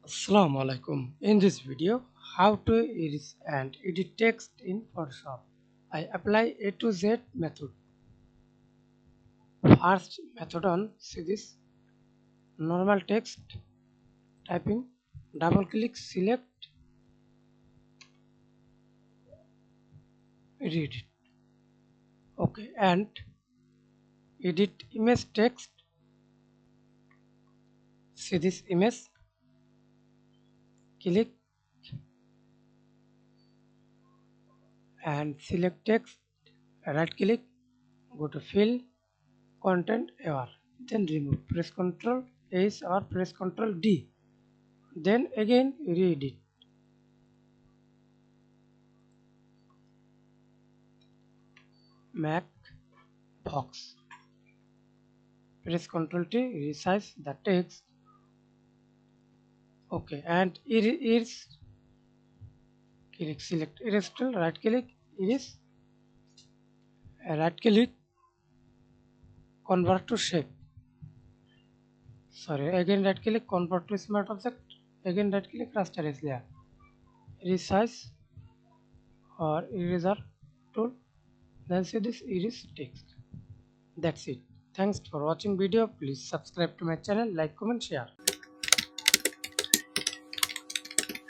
Assalamu alaikum. In this video, how to erase and edit text in Photoshop. I apply A to Z method. First method on see this normal text typing. Double click, select, read it. Okay, and edit image text. See this image. Click and select text. Right click. Go to fill content error. Then remove. Press Ctrl S or press Ctrl D. Then again read it. Mac box. Press Ctrl T, resize the text. Okay, and erase. Click, select erase tool, right click, erase, right click, convert to shape. Sorry, again right click, convert to smart object. Again right click, raster as layer. Resize or eraser tool. Then see this erase text. That's it. Thanks for watching video. Please subscribe to my channel, like, comment, share.